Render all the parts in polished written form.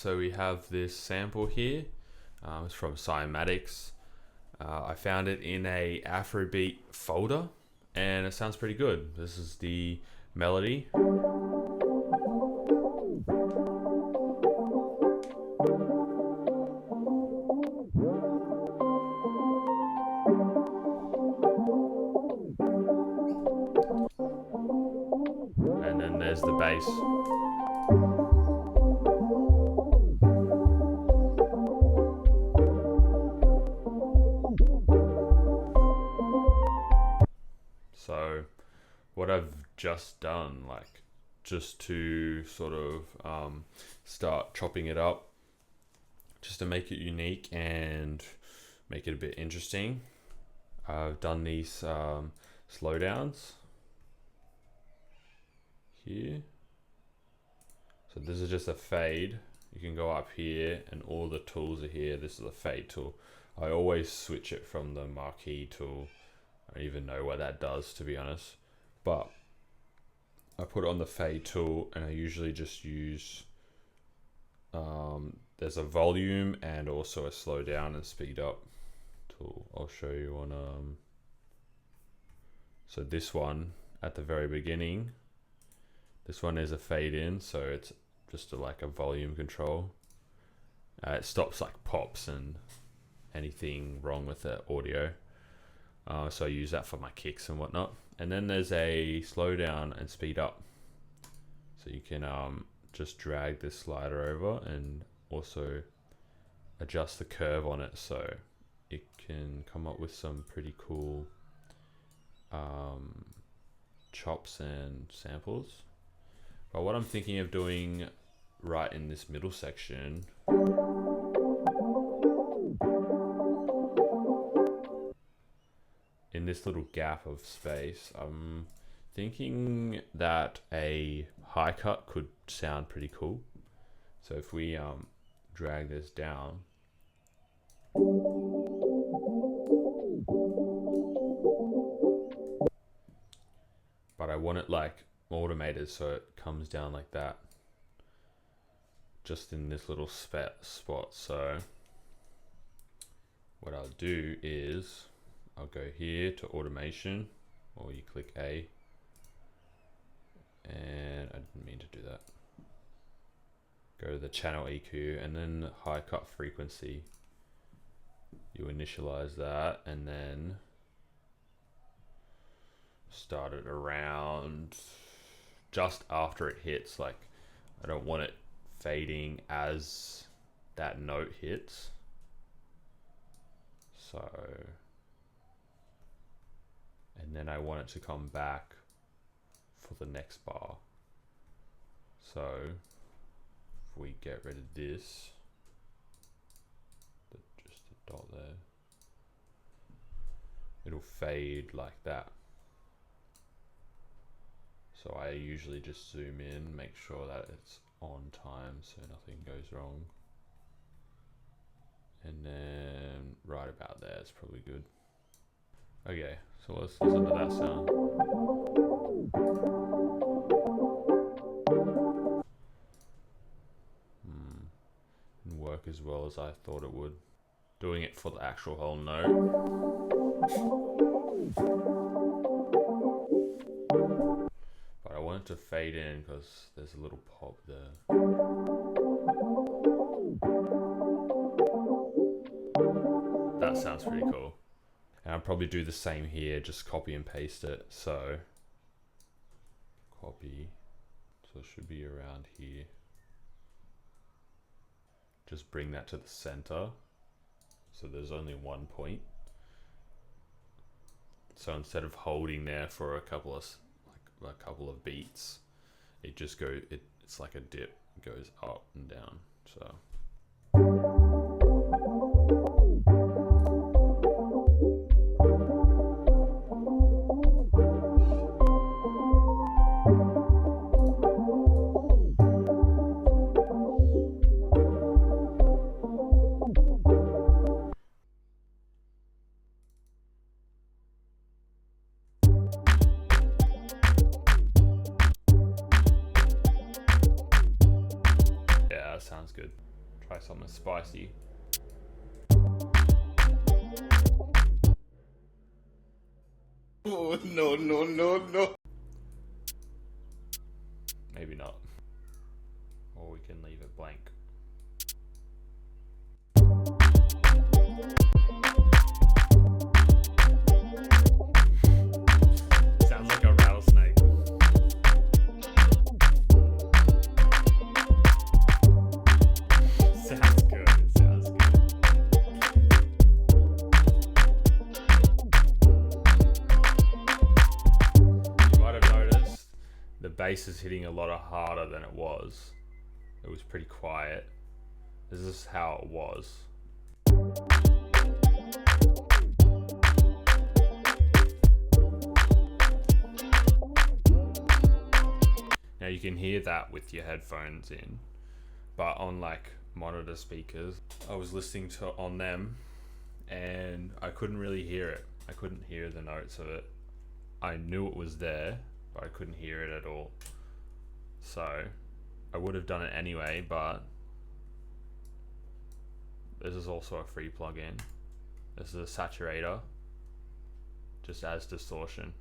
so we have this sample here. It's from Cymatics. I found it in a Afrobeat folder and it sounds pretty good. This is the melody. And then there's the bass. So what I've just done, like just to sort of start chopping it up, just to make it unique and make it a bit interesting, I've done these slowdowns here. So this is just a fade. You can go up here and all the tools are here. This is a fade tool. I always switch it from the marquee tool. I don't even know what that does, to be honest, but I put it on the fade tool and I usually just use there's a volume and also a slow down and speed up tool. I'll show you on so this one at the very beginning, this one is a fade in, so it's just like a volume control. It stops like pops and anything wrong with the audio. So I use that for my kicks and whatnot. And then there's a slow down and speed up. So you can just drag this slider over and also adjust the curve on it so it can come up with some pretty cool chops and samples. But what I'm thinking of doing right in this middle section, in this little gap of space, I'm thinking that a high cut could sound pretty cool. So if we drag this down, but I want it like automated so it comes down like that, just in this little spot. So what I'll do is I'll go here to automation, or you click A, and I didn't mean to do that. Go to the channel EQ and then high cut frequency. You initialize that and then start it around just after it hits. Like I don't want it fading as that note hits. So, and then I want it to come back for the next bar. So if we get rid of this, just a dot there, it'll fade like that. So I usually just zoom in, make sure that it's on time so nothing goes wrong. And then right about there is probably good. Okay, so let's listen to that sound. Didn't work as well as I thought it would. Doing it for the actual whole note. But I want it to fade in because there's a little pop there. That sounds pretty cool. And I'll probably do the same here, just copy and paste it. So copy, so it should be around here. Just bring that to the center. So there's only one point. So instead of holding there for a couple of beats, it just it's like a dip, it goes up and down. So sounds good. Try something spicy. Oh, no, no, no, no. Maybe not. Or we can leave it blank. Sounds like a rattlesnake. Sounds good. It sounds good. You might have noticed the bass is hitting a lot harder than it was. It was pretty quiet. This is how it was. Now you can hear that with your headphones in, but on like monitor speakers, I was listening to on them and I couldn't really hear it. I couldn't hear the notes of it. I knew it was there, but I couldn't hear it at all. So I would have done it anyway, but this is also a free plugin. This is a saturator, just adds distortion.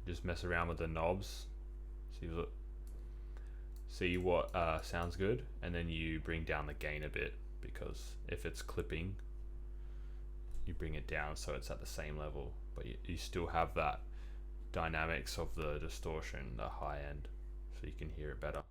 Just mess around with the knobs, see what sounds good, and then you bring down the gain a bit, because if it's clipping, you bring it down so it's at the same level, but you still have that dynamics of the distortion, the high end, so you can hear it better.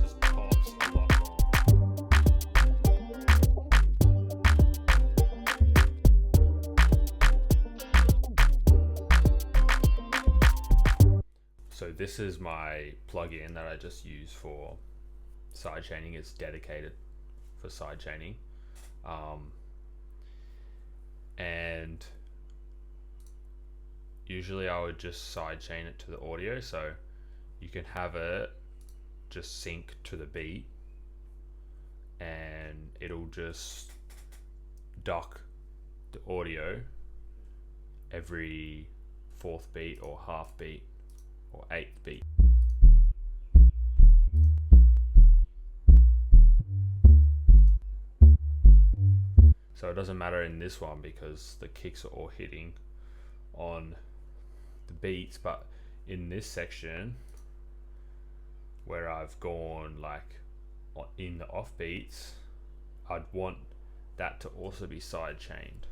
Just pops a lot more. So this is my plugin that I just use for sidechaining. It's dedicated for sidechaining. And usually I would just sidechain it to the audio, so you can have it just sync to the beat and it'll just duck the audio every fourth beat or half beat or eighth beat. So it doesn't matter in this one because the kicks are all hitting on the beats, but in this section where I've gone like in the off beats, I'd want that to also be side chained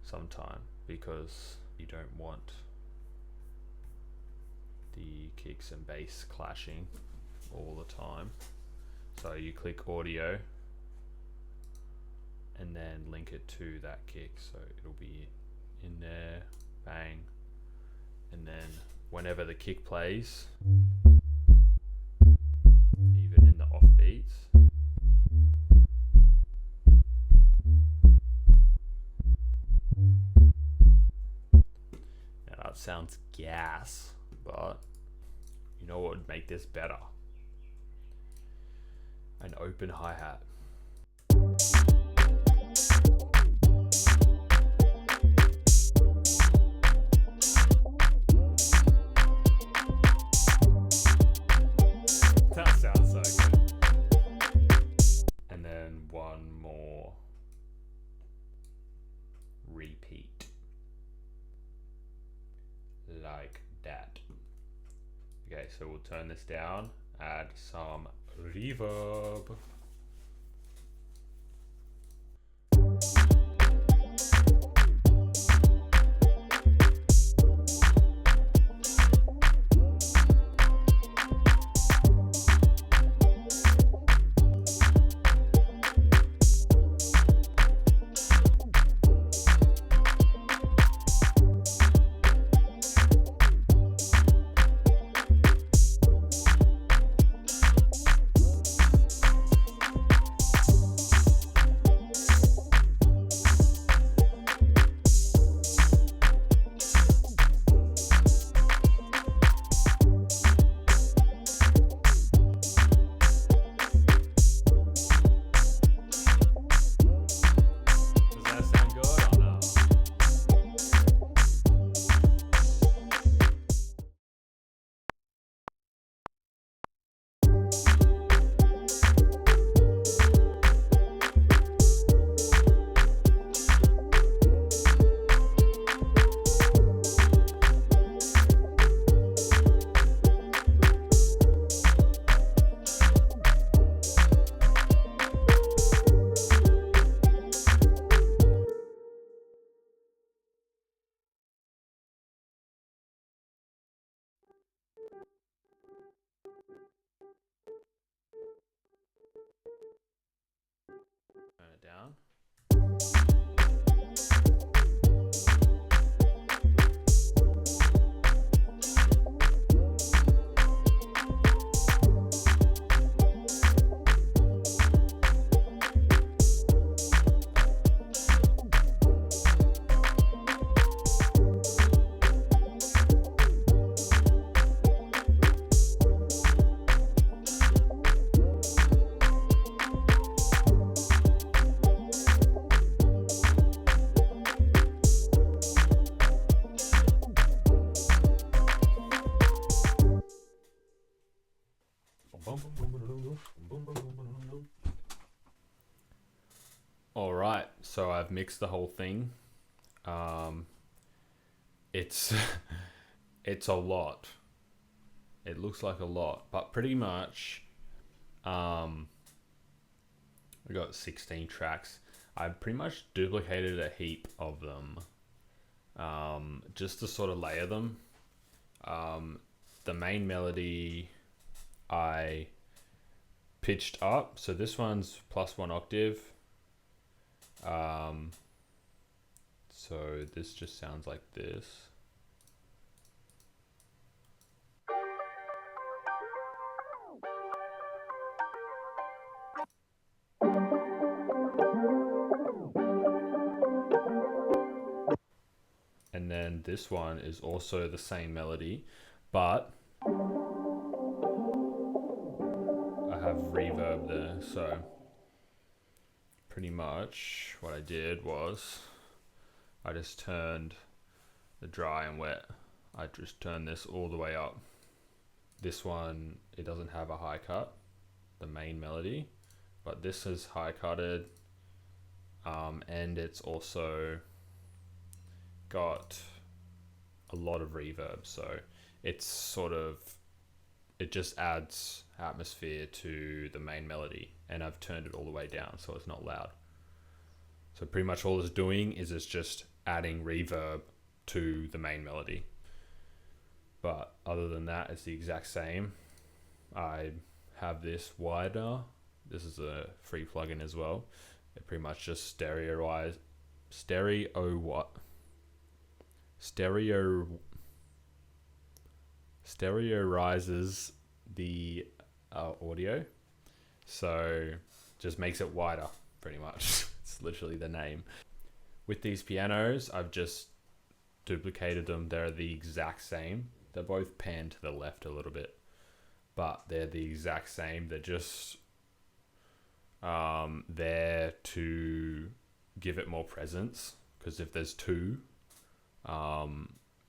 sometime, because you don't want the kicks and bass clashing all the time. So you click audio and then link it to that kick, so it'll be in there, bang, and then whenever the kick plays, even in the off beats, now that sounds gas, but you know what would make this better? An open hi-hat. That sounds so good. And then one more repeat. Like that. Okay, so we'll turn this down, add some reverb. Alright, so I've mixed the whole thing. It's it's a lot. It looks like a lot, but pretty much we got 16 tracks. I pretty much duplicated a heap of them just to sort of layer them. The main melody I pitched up, so this one's +1 octave. So this just sounds like this. And then this one is also the same melody, but I have reverb there. So pretty much what I did was I just turned the dry and wet. I just turned this all the way up. This one, it doesn't have a high cut, the main melody, but this is high cutted, and it's also got a lot of reverb, so it's sort of, it just adds atmosphere to the main melody, and I've turned it all the way down so it's not loud. So pretty much all it's doing is it's just adding reverb to the main melody, but other than that it's the exact same. I have this wider, this is a free plugin as well. It pretty much just stereoizes the audio, so just makes it wider pretty much. It's literally the name. With these pianos, I've just duplicated them. They're the exact same. They're both panned to the left a little bit, but they're the exact same. They're just there to give it more presence, because if there's two,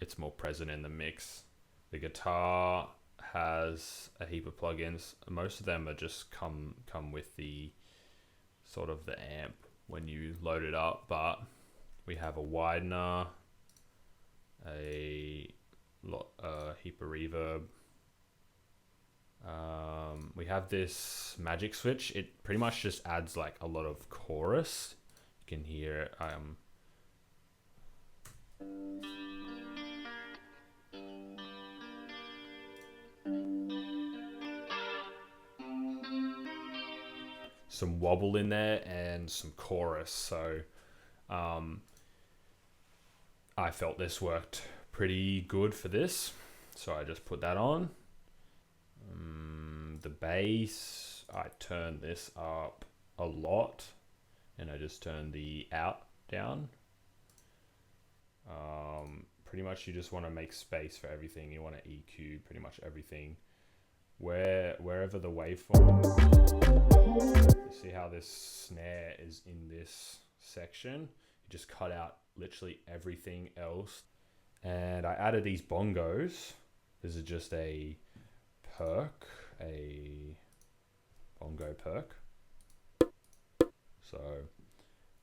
it's more present in the mix. The guitar has a heap of plugins. Most of them are just come with the sort of the amp when you load it up, but we have a widener, a heap of reverb. We have this magic switch. It pretty much just adds like a lot of chorus. You can hear some wobble in there and some chorus. So I felt this worked pretty good for this, so I just put that on. The bass, I turned this up a lot, and I just turned the out down. Pretty much you just want to make space for everything. You want to EQ pretty much everything. Wherever the waveform, you see how this snare is in this section, you just cut out literally everything else. And I added these bongos. This is just a perk, a bongo perk. So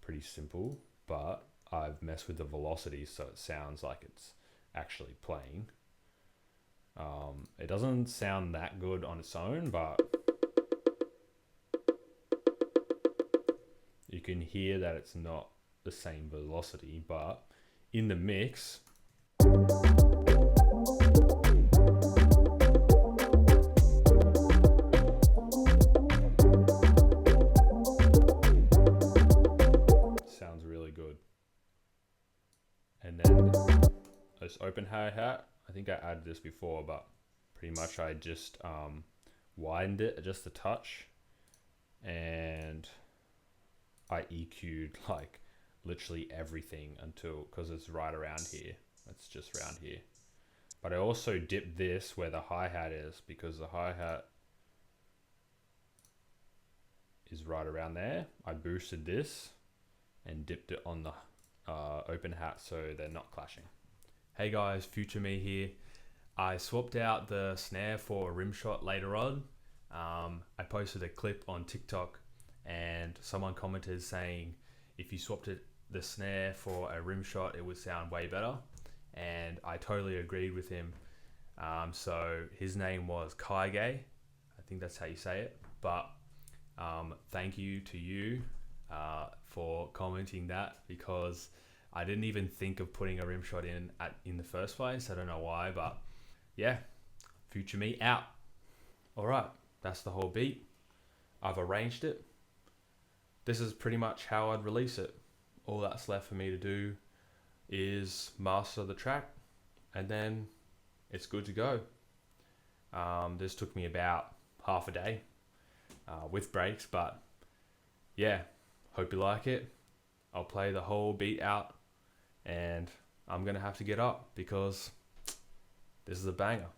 pretty simple, but I've messed with the velocity so it sounds like it's actually playing. It doesn't sound that good on its own, but you can hear that it's not the same velocity, but in the mix, sounds really good. And then this open hi-hat, I think I added this before, but pretty much I just widened it just a touch, and I EQ'd like literally everything until, because it's right around here. It's just around here. But I also dipped this where the hi-hat is, because the hi-hat is right around there. I boosted this and dipped it on the open hat so they're not clashing. Hey guys, Future Me here. I swapped out the snare for a rim shot later on. I posted a clip on TikTok, and someone commented saying if you swapped the snare for a rim shot, it would sound way better. And I totally agreed with him. So his name was Kaige. I think that's how you say it. But thank you to you for commenting that, because I didn't even think of putting a rim shot in the first place. I don't know why, but yeah, future me out. All right, that's the whole beat. I've arranged it. This is pretty much how I'd release it. All that's left for me to do is master the track, and then it's good to go. This took me about half a day with breaks, but yeah, hope you like it. I'll play the whole beat out, and I'm gonna have to get up because this is a banger.